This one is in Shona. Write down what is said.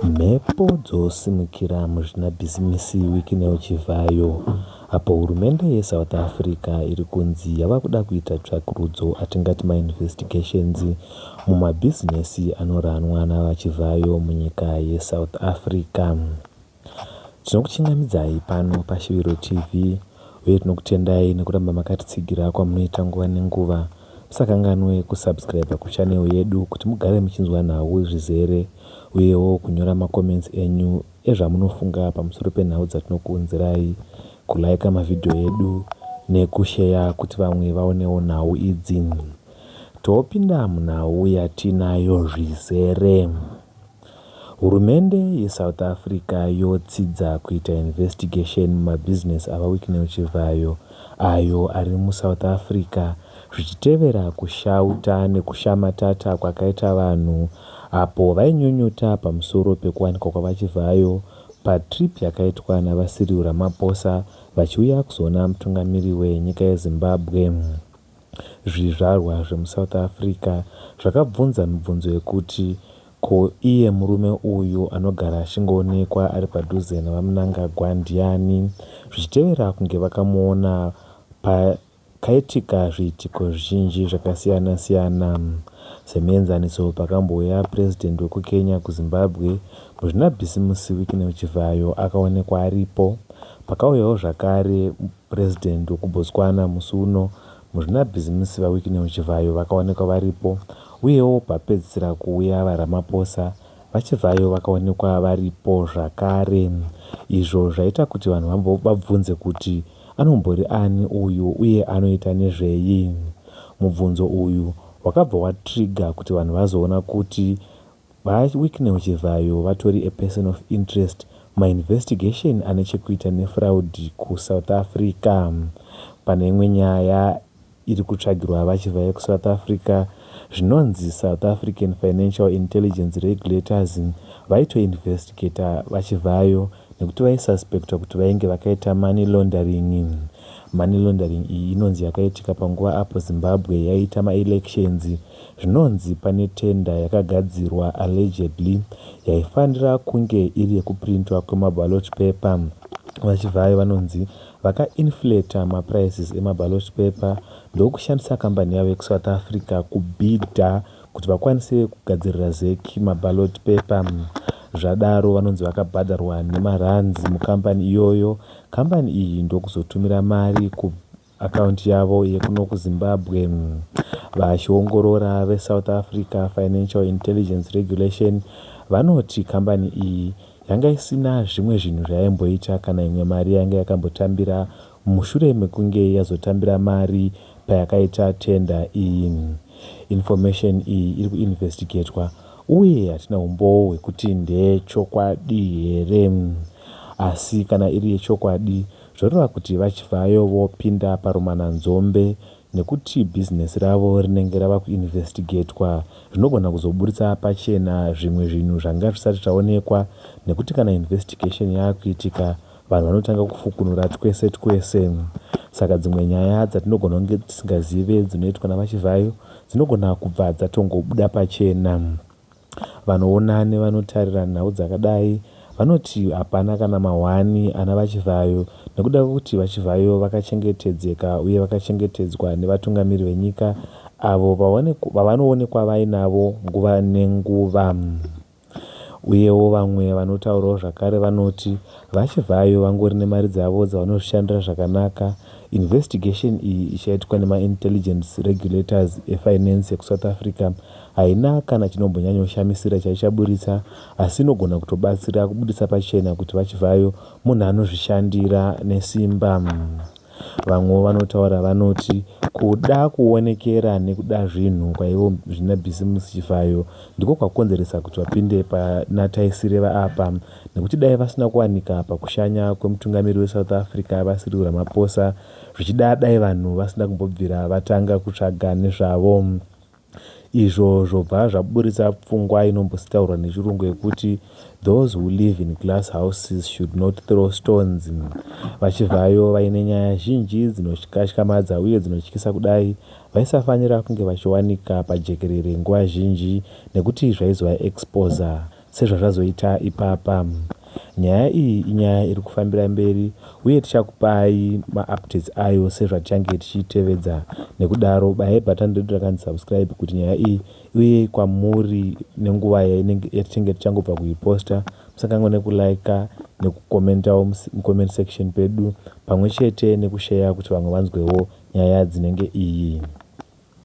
Mhepo dzosimukira muzvinabhizimisi wiki neuchivhayo apo hurumende yeSouth Africa iri kunzi yava kuda kuita tsvakurudzo atingati mainvestigations mumabhizinesi anoranwa navachivhayo munyika yeSouth Africa. Tinokuchingamidzai pano paShiviro TV uye tinokutendai nekuramba makatitsigira kwamunoita nguva nenguva. Musakanganwe kusubscribe kuchannel yedu kuti mugare muchinzwa nhau zvizere uyewo kunyora makomenzi enyu ezvamunofunga pamusoro penhau dzatinokuunzirai, kulaika mavhidhiyo edu nekusheya kuti vamwe vaonewo nhau idzi. Topinda munhau yatinayo zvizere. Hurumende yeSouth Africa yotsidza kuita investigation mumabhizinesi avawiki neuchivhayo ayo ari muSouth Africa zvichitevera kushauta nekushamatata kwakaita vanhu apo vainyunyuta pamusoro pekuwanikwa kwavachivhayo patrip yakaitwa navaCyril Ramaphosa vachiuya kuzoona mutungamiri wenyika yeZimbabwe. Zvizvarwa zvemuSouth Africa zvakabvunza mibvunzo yekuti ko iye murume uyu anogara achingoonekwa ari padhuze navaMnangagwa ndiani, zvichitevera kunge vakamuona pakaitika zviitiko zvizhinji zvakasiyana siyana semuenzaniso pakambouya purezidendi wekukenya kuZimbabwe muzvinabhisimusi wiki neuchivhayo akaonekwa aripo. Pakauyawo zvakare purezidendi wekuBotswana musi uno muzvinabhisimusi vawiki neuchivhayo vakaonekwa varipo, uyewo papedzisira kuuya vaRamaphosa vachivhayo vakaonekwa varipo zvakare. Izvo zvaita kuti vanhu vabvunze kuti anombori ani uyu uye anoita nezvei. Mubvunzo uyu wakabva watriga kuti vanhu vazoona kuti vawiki neuchivhayo vatori aperson of interest mainvestigation ane chekuita nefraud kuSouth Africa. Pane imwe nyaya iri kutsvagirwa vachivhayo kuSouth Africa, zvinonzi South African Financial Intelligence Regulators vaitoinvestigata vachivhayo nekuti vaisuspectwa kuti vainge vakaita money laundering. Money laundering iyi inonzi yakaitika panguva apo Zimbabwe yaita maelections. Zvinonzi pane tenda yakagadzirwa allegedly yaifanira kunge iri yekuprintwa kwemaballot paper. Vachivhayo vanonzi vakainflata maprices emaballot paper ndokushandisa kambani yavo yekuSouth Africa kubhidha kuti vakwanise kugadzirira zeki maballot paper. Zvadaro vanonzi vakabhadharwa nemaranzi mukambani iyoyo. Kambani iyi ndokuzotumira mari kuakaunti yavo yekuno kuZimbabwe. Vachiongorora veSouth Africa Financial Intelligence Regulation vanoti kambani iyi yanga isina zvimwe zvinhu zvayaimboita kana imwe mari yanga yakambotambira mushure mekunge yazotambira mari payakaita tenda iyi. Information iyi iri kuinvestigatwa uye hatina umbowo hwekuti ndechokwadi here. Asi kana iri yechokwadi zvoreva kuti vachivhayo vopinda parumananzombe nekuti bhizinesi ravo rinenge rava kuinvestigatwa zvinogona kuzoburitsa pachena zvimwe zvinhu zvanga zvisati zvaonekwa, nekuti kana investigation yakuitika vanhu vanotanga kufukunura twese. Saka dzimwe nyaya dzatinogona kunge tisingazive dzinoitwa navachivhayo dzinogona kubva dzatongobuda pachena. Vanoona nevanotarira nhau dzakadai vanoti hapana kana mahwani ana vachivhayo nekuda kwekuti vachivhayo vakachengetedzeka uye vakachengetedzwa nevatungamiri venyika avo vavanoonekwa vainavo nguva nenguva. Uyewo vamwe vanotaurawo zvakare vanoti vachivhayo vangori nemari dzavo dzavanozvishandira zvakanaka. Investigation iyi ichaitwa nemaintelligence regulators efinance yekuSouth Africa haina kana chinombonyanyoshamisira chaichaburitsa, asi inogona kutobatsira kubudisa pachena kuti vachivhayo munhu anozvishandira nesimba. Vamwe vanotaura vanoti kuda kuonekera nekuda zvinhu kwaivo zvinabhisimusi chivhayo ndiko kwakonzeresa kuti vapinde panataisireva apa, nekuti dai vasina kuwanika pakushanya kwemutungamiri weSouth Africa vaCyril Ramaphosa zvichida dai vanhu vasina kumbobvira vatanga kutsvaga nezvavo. Izvo zvobva zvaburitsa pfungwa inombotaurwa nechirungu yekuti those who live in glass houses should not throw stones. Vachivhayo vaine nyaya zhinji dzinotyatyamadza uye dzinotyisa kudai vaisafanira kunge vachiwanika pajekerere nguva zhinji nekuti zvaizova exposa sezvazvazoita ipapa. Nyaya iyi inyaya iri kufambira mberi uye tichakupai maupdates ayo sezvatichange tichitevedza. Nekudaro bayai button redu rakanzi subscribe kuti nyaya iyi uye kwamuri nenguva yatichange tichangobva kuiposta. Musakanganwa nekulika nekukomentawo mucomment section pedu, pamwe chete nekushare kuti vamwe vanzwewo nyaya dzinenge iyi.